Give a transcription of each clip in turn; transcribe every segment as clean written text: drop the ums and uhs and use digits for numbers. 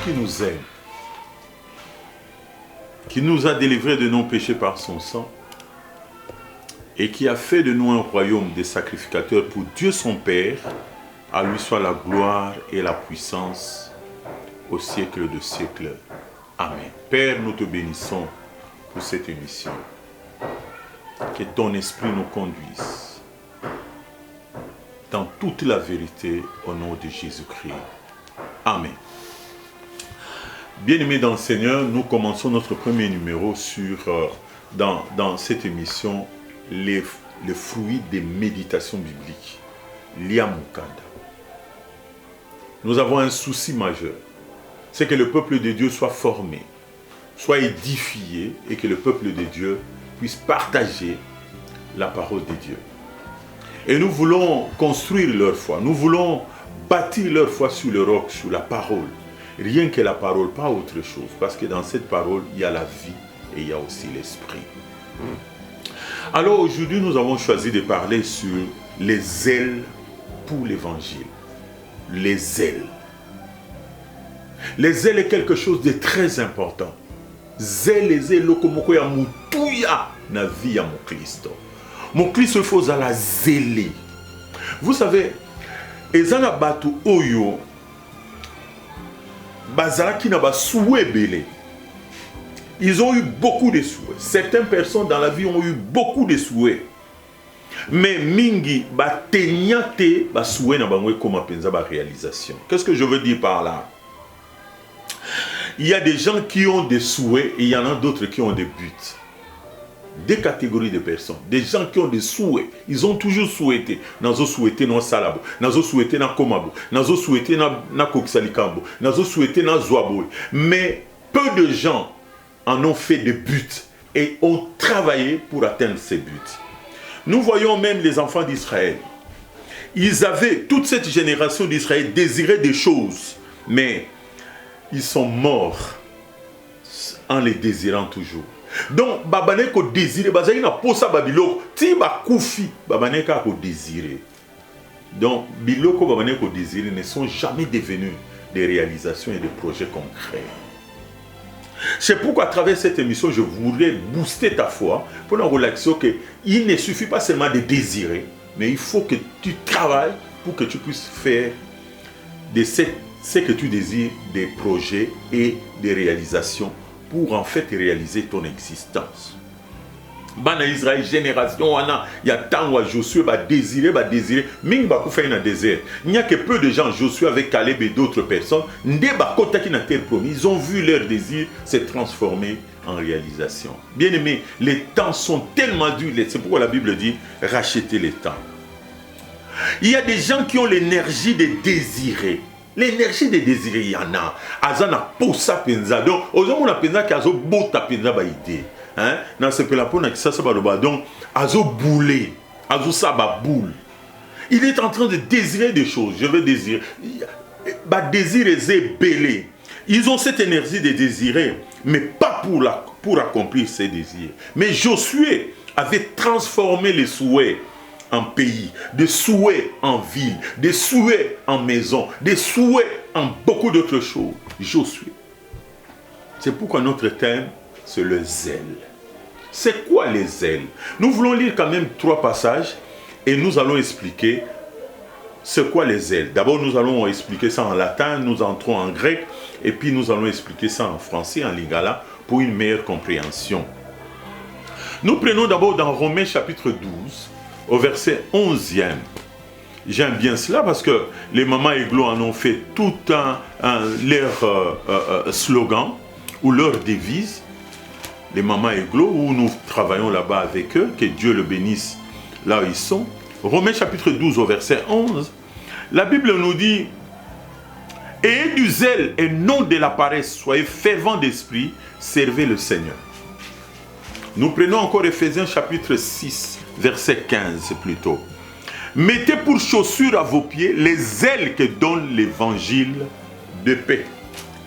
qui nous aime, qui nous a délivrés de nos péchés par son sang, et qui a fait de nous un royaume des sacrificateurs pour Dieu son Père, à lui soit la gloire et la puissance au siècle de siècles. Amen. Père, nous te bénissons pour cette émission. Que ton esprit nous conduise dans toute la vérité au nom de Jésus-Christ. Amen. Bien-aimés dans le Seigneur, nous commençons notre premier numéro dans cette émission, les fruits des méditations bibliques. Liamukanda. Nous avons un souci majeur, c'est que le peuple de Dieu soit formé, soit édifié et que le peuple de Dieu puisse partager la parole de Dieu. Et nous voulons construire leur foi, nous voulons bâtir leur foi sur le roc, sur la parole. Rien que la parole, pas autre chose, parce que dans cette parole, il y a la vie et il y a aussi l'esprit. Alors aujourd'hui, nous avons choisi de parler sur les ailes pour l'évangile. Les ailes. Les ailes est quelque chose de très important. Les ailes, lokomoko ya mutuya na vie ya mon Christ. Mon Christ, il faut la zéler. Vous savez, ezana batu oyo bazalaki na ba souhait belé. Ils ont eu beaucoup de souhaits. Certaines personnes dans la vie ont eu beaucoup de souhaits. Mais mingi ba tenyate ba souhait na bango comme penza ba réalisation. Qu'est-ce que je veux dire par là? Il y a des gens qui ont des souhaits et il y en a d'autres qui ont des buts. Deux catégories de personnes. Des gens qui ont des souhaits. Ils ont toujours souhaité. Nazo souhaité na salabo. Nazo souhaité na komabo. Nazo souhaité na koksalikambo. Nazo souhaité na zoabo. Mais peu de gens en ont fait des buts et ont travaillé pour atteindre ces buts. Nous voyons même les enfants d'Israël. Ils avaient, toute cette génération d'Israël désirait des choses, mais ils sont morts en les désirant toujours. Donc, babane ko désirer, bazali na posa babiloko, ti ba koufi, babane ka ko désirer. Donc, biloko babane ko désirer ne sont jamais devenus des réalisations et des projets concrets. C'est pourquoi à travers cette émission, je voudrais booster ta foi pour nous relaxer qu'il ne suffit pas seulement de désirer, mais il faut que tu travailles pour que tu puisses faire de ce que tu désires des projets et des réalisations pour en fait réaliser ton existence. Bana Israël génération wana ya tango Josué va désirer ming ba ku faire dans désert. Il n'y a que peu de gens, Josué avec Caleb et d'autres personnes, ndé ba kota ki na terre promise, ils ont vu leur désir se transformer en réalisation. Bien-aimés, les temps sont tellement durs, c'est pourquoi la Bible dit rachetez les temps. Il y a des gens qui ont l'énergie de désirer. L'énergie de désirer, il y en a. Azana posa penza. Donc, aujourd'hui, on a penza qui a zo bota penza ba idée. Hein? Dans ce pelapona qui ça se bat donc azo boulé, azo saba boule. Il est en train de désirer des choses. Je veux désirer. Bah désirer c'est belé. Ils ont cette énergie de désirer, mais pas pour accomplir ses désirs. Mais Josué avait transformé les souhaits en pays, des souhaits en ville, des souhaits en maison, des souhaits en beaucoup d'autres choses. Josué. C'est pourquoi notre thème, c'est le zèle. C'est quoi les ailes? Nous voulons lire quand même 3 passages et nous allons expliquer c'est quoi les ailes. D'abord, nous allons expliquer ça en latin, nous entrons en grec et puis nous allons expliquer ça en français, en lingala, pour une meilleure compréhension. Nous prenons d'abord dans Romains chapitre 12, au verset 11e. J'aime bien cela parce que les mamans Eglo en ont fait tout leur slogan ou leur devise. Les mamans Eglo, où nous travaillons là-bas avec eux, que Dieu le bénisse là où ils sont. Romains chapitre 12 au verset 11, la Bible nous dit « Ayez du zèle et non de la paresse, soyez fervents d'esprit, servez le Seigneur. » Nous prenons encore Éphésiens chapitre 6, verset 15 plutôt. « Mettez pour chaussure à vos pieds les ailes que donne l'évangile de paix. »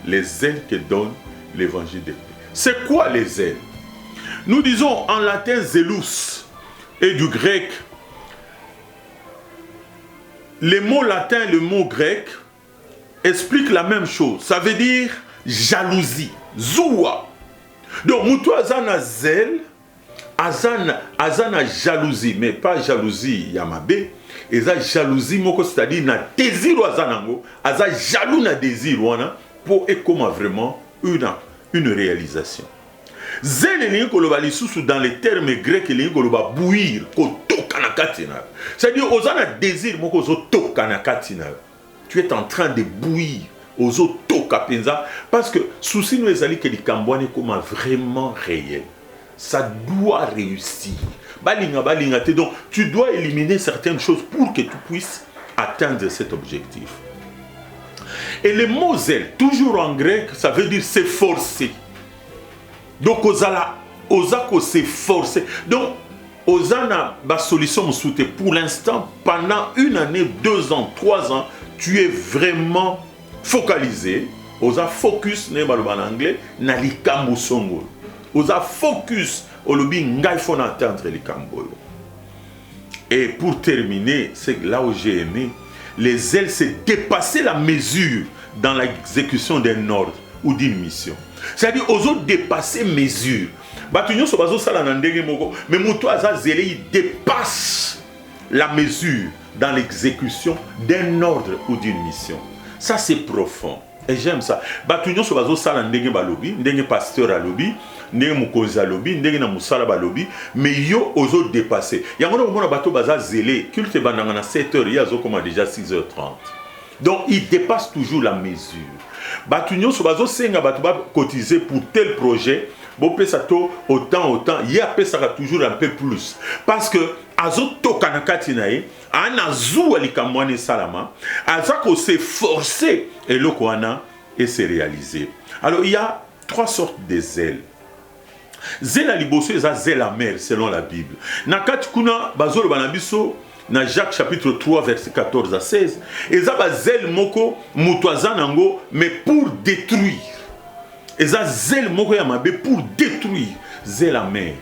Les ailes que donne l'évangile de paix. C'est quoi les ailes? Nous disons en latin zélus et du grec. Les mots latins et le mot grec expliquent la même chose. Ça veut dire jalousie zoua. Donc mutu azana zèle, azana jalousie, mais pas jalousie yamabe, eza jalousie moko, c'est-à-dire na désir azanango, aza jaloux na désir wana pour ekoma vraiment une réalisation. Zèle elingi koloba lisusu dans les termes grecs elingi koloba bouillir, kotoka na kati na. C'est-à-dire ozana désir moko ozotoka na kati na. Tu es en train de bouillir ozotoka penza parce que souci nous ezali que likambwane comme vraiment réel. Ça doit réussir. Balinga te. Donc tu dois éliminer certaines choses pour que tu puisses atteindre cet objectif. Et le mot zèle, toujours en grec, ça veut dire s'efforcer. Donc ozako s'efforcer. Donc ozana ba solution moussoute pour l'instant pendant 1 année, 2 ans, 3 ans, tu es vraiment focalisé. Oza focus ne baloba en anglais na likambo songo. Oza focus au lobby ngai faut atteindre likambo. Et pour terminer, c'est là où j'ai aimé, les ailes, c'est dépasser la mesure dans l'exécution d'un ordre ou d'une mission. C'est-à-dire, aux autres, dépasser mesure. Mais il dépasse la mesure dans l'exécution d'un ordre ou d'une mission. Ça, c'est profond. Et j'aime ça. Batunyo so bazo sala ndenge balobi, ndenge pasteur a lobby, ndenge mukonzi a lobby, ndenge na musala ba lobby, mais yo ozo dépasser. Yango na mona bato baza zélé, culte bandanga na 7h, ya zo comme déjà 6h30. Donc il dépasse toujours la mesure. Batunyo so bazo senga bato ba cotiser pour tel projet, bo pesa to autant, ya pesa toujours un peu plus parce que azo toka na kati na ye, ana zuwa likamwane salama, azako s'efforcer et le koana et se réaliser. Alors il y a 3 sortes de zèles. Zèle à liboso eza zèle amère selon la Bible. Na kati kuna bazolo banabiso na Jacques chapitre 3 verset 14 à 16, eza ba zèle moko mutoaza nango mais pour détruire. Eza zèle moko ya mabe pour détruire, zèle amère.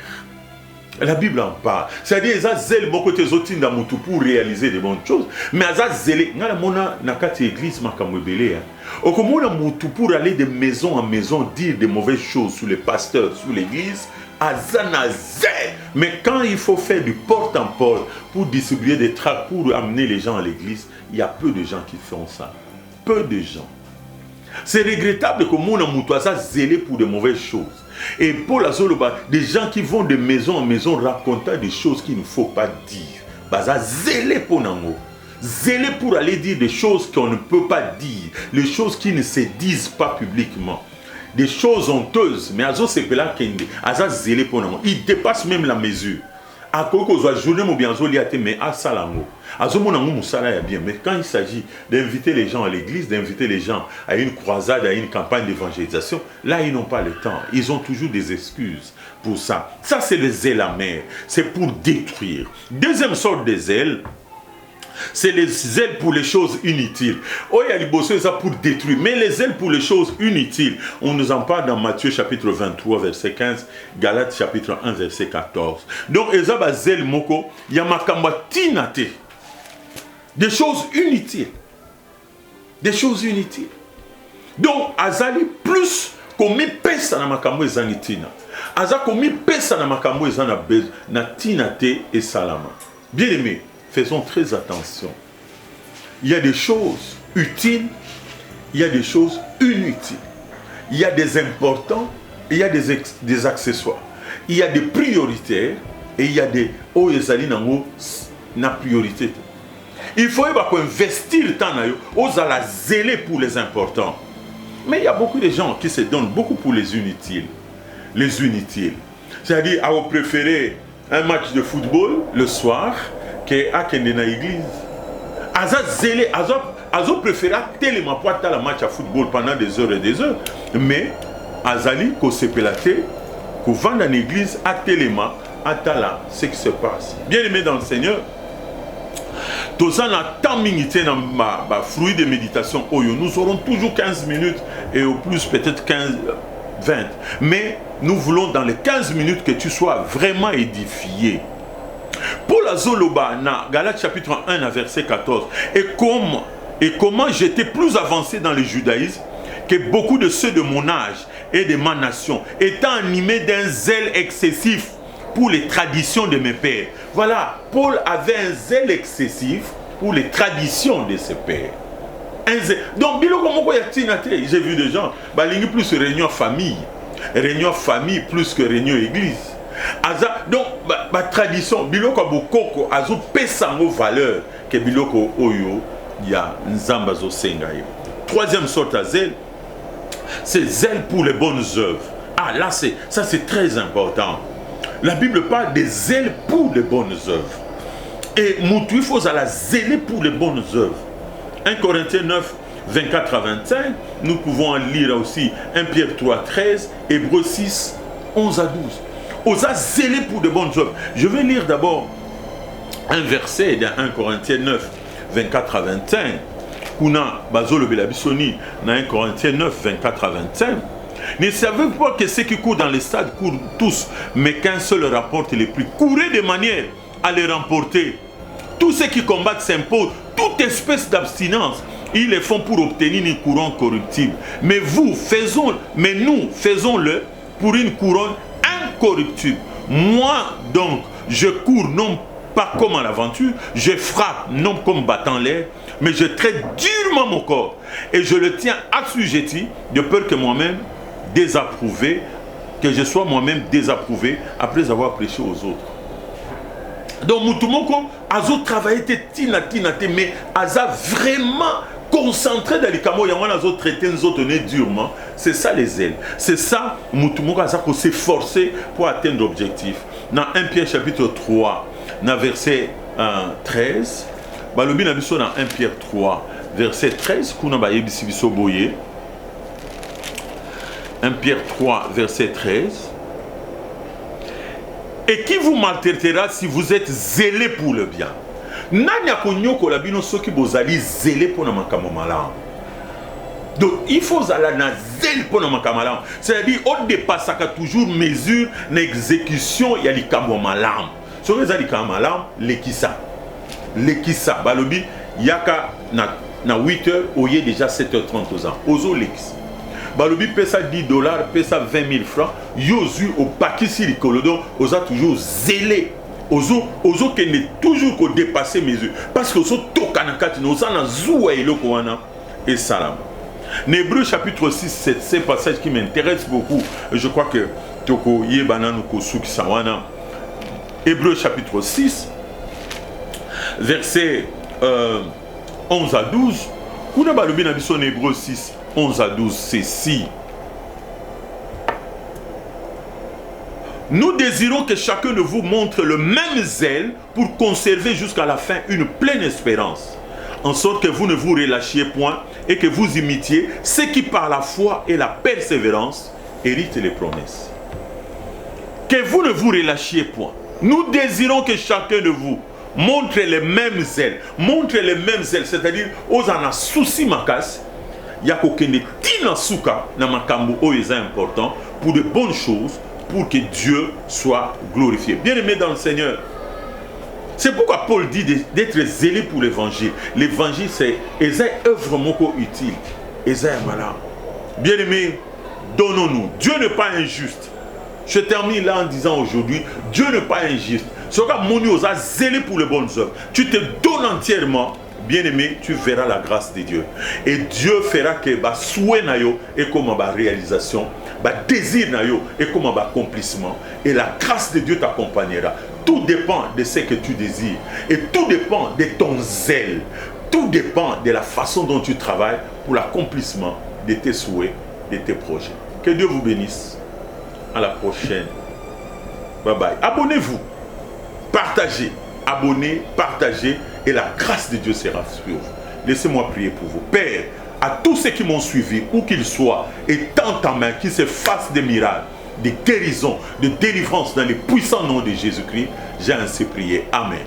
La Bible en parle. C'est-à-dire, ils ont zèle beaucoup de zotinda mutu pour réaliser de bonnes choses. Mais ils ont zèle. Ngala mona nakati église makamwebele. Okomona mutu pour aller de maison en maison dire de mauvaises choses sur les pasteurs, sur l'église. Azana zèle. Mais quand il faut faire du porte en porte pour distribuer des tracts pour amener les gens à l'église, il y a peu de gens qui font ça. Peu de gens. C'est regrettable que mon amour soit zélé pour de mauvaises choses. Et Paul Azoloba, des gens qui vont de maison en maison racontant des choses qu'il ne faut pas dire. Baza zélé pour nango. Zélé pour aller dire des choses qu'on ne peut pas dire. Les choses qui ne se disent pas publiquement. Des choses honteuses. Mais Azo Sepela Kende, Aza zélé pour nango. Il dépasse même la mesure. À quoi que soit journée ou bien Zoliate, mais à Salango. Mais quand il s'agit d'inviter les gens à l'église, d'inviter les gens à une croisade, à une campagne d'évangélisation, là ils n'ont pas le temps. Ils ont toujours des excuses pour ça. Ça c'est le zèle amer. C'est pour détruire. Deuxième sorte de zèle, c'est les zèles pour les choses inutiles. Oh, il y a les bosses ça pour détruire. Mais les zèles pour les choses inutiles, on nous en parle dans Matthieu chapitre 23, verset 15, Galates chapitre 1, verset 14. Donc, ezaba zèle moko, yamakamba tinate. Des choses inutiles. Des choses inutiles. Donc, azali plus komi pesa na makambo ezanitina. Aza komi pesa na makambo ezana bez na tinate et salama. Bien aimé, faisons très attention. Il y a des choses utiles, il y a des choses inutiles. Il y a des importants, et il y a des accessoires. Il y a des prioritaires et il y a des oyezali nango na priorité. Il faut investir le temps aux ala zélé pour les importants. Mais il y a beaucoup de gens qui se donnent beaucoup pour les inutiles. Les inutiles. C'est-à-dire, à vous préférer un match de football le soir que à kende na église. Aza zélé, azo préféré tellement pour attendre le match à football pendant des heures et des heures. Mais azali ko sepelate ko vendre en église à tellement attala ce qui se passe. Bien aimé dans le Seigneur, tout ça n'a tant minité dans ma fruit de méditation. Nous aurons toujours 15 minutes et au plus peut-être 20. Mais nous voulons dans les 15 minutes que tu sois vraiment édifié. Paul Azoloba, na Galates chapitre 1, verset 14. Et comment j'étais plus avancé dans le judaïsme, que beaucoup de ceux de mon âge et de ma nation, étant animés d'un zèle excessif pour les traditions de mes pères. Voilà, Paul avait un zèle excessif pour les traditions de ses pères. Donc, j'ai vu des gens, plus réunion famille plus que réunion église. Donc, tradition, biloko bokoko, azo pesango valeur que biloko oyo ya nzamba zo senga yo. Troisième sorte à zèle, c'est zèle pour les bonnes œuvres. Ah là, ça c'est très important. La Bible parle de zèle pour les bonnes œuvres. Et il faut la zèler pour les bonnes œuvres. 1 Corinthiens 9, 24 à 25, nous pouvons en lire aussi 1 Pierre 3, 13, Hébreux 6, 11 à 12. Osa zélé pour de bonnes œuvres. Je vais lire d'abord un verset dans 1 Corinthiens 9, 24 à 25. Kuna bazolo belabisoni dans 1 Corinthiens 9, 24 à 25. Ne savez-vous pas que ceux qui courent dans les stades courent tous, mais qu'un seul rapporte les prix. Courez de manière à les remporter. Tous ceux qui combattent s'imposent toute espèce d'abstinence. Ils le font pour obtenir une couronne corruptible. Mais nous faisons-le pour une couronne incorruptible. Moi donc, je cours non pas comme à l'aventure, je frappe non comme battant l'air, mais je traite durement mon corps et je le tiens assujetti de peur que moi-même désapprouvé, que je sois moi-même désapprouvé après avoir prêché aux autres. Donc Moutoumoko azo travaillé tina mais aza vraiment concentré dans les camo et on a traité nous autres durement. C'est ça les ailes. C'est ça Moutoumoko aza ko s'efforcer pour atteindre l'objectif. Dans 1 Pierre chapitre 3, dans verset 13, balobi na biso dans 1 Pierre 3 verset 13 kuna ba yebisi biso boye. 1 Pierre 3 verset 13. Et qui vous maltraitera si vous êtes zélé pour le bien. Nanya konyoko la bino soki bozali zélé pour na makamo malam. Donc il faut zala na zèle pour na makamo malam. C'est-à-dire on dépasse toujours mesure d'exécution ya likambo malam. Soki za likambo malam lekisa. Lekisa balobi yaka na 8h oye déjà 7h30 aux ans. Ozo lekisa. Balobi pesa $10, pesa 20 000 francs, yozu au pakisi likolodo, oza toujours zélé. Ozo kende toujours ko dépasser mesure. Parce que ozo tokanakati, oza na zouwa eloko wana et salam. Hébreux chapitre 6, c'est un passage qui m'intéresse beaucoup. Je crois que toko yebana no kosuki sawana. Hébreux chapitre 6, verset 11 à 12. Kuna balobi na biso Hébreux 6, 11 à 12, c'est si. Nous désirons que chacun de vous montre le même zèle pour conserver jusqu'à la fin une pleine espérance, en sorte que vous ne vous relâchiez point et que vous imitiez ceux qui par la foi et la persévérance héritent les promesses. Que vous ne vous relâchiez point. Nous désirons que chacun de vous montre les mêmes zèles. Montre les mêmes zèles, c'est-à-dire aux en a souci makas. Yako kende tina suka na makambo oyo est important pour de bonnes choses, pour que Dieu soit glorifié. Bien-aimés dans le Seigneur, c'est pourquoi Paul dit d'être zélé pour l'évangile. L'évangile, c'est une œuvre moko utile. Bien-aimés, donnons-nous. Dieu n'est pas injuste. Je termine là en disant aujourd'hui, Dieu n'est pas injuste. Ce cas moni osa zélé pour les bonnes œuvres. Tu te donnes entièrement. Bien-aimé, tu verras la grâce de Dieu. Et Dieu fera que ba souhait na yo et comme ba réalisation, ba désir na yo et comme ba accomplissement. Et la grâce de Dieu t'accompagnera. Tout dépend de ce que tu désires. Et tout dépend de ton zèle. Tout dépend de la façon dont tu travailles pour l'accomplissement de tes souhaits, de tes projets. Que Dieu vous bénisse. À la prochaine. Bye bye. Abonnez-vous. Partagez. Abonnez, partagez. Et la grâce de Dieu sera sur vous. Laissez-moi prier pour vous. Père, à tous ceux qui m'ont suivi, où qu'ils soient, et tends ta main, qu'ils se fassent des miracles, des guérisons, de délivrance dans les puissants noms de Jésus-Christ, j'ai ainsi prié. Amen.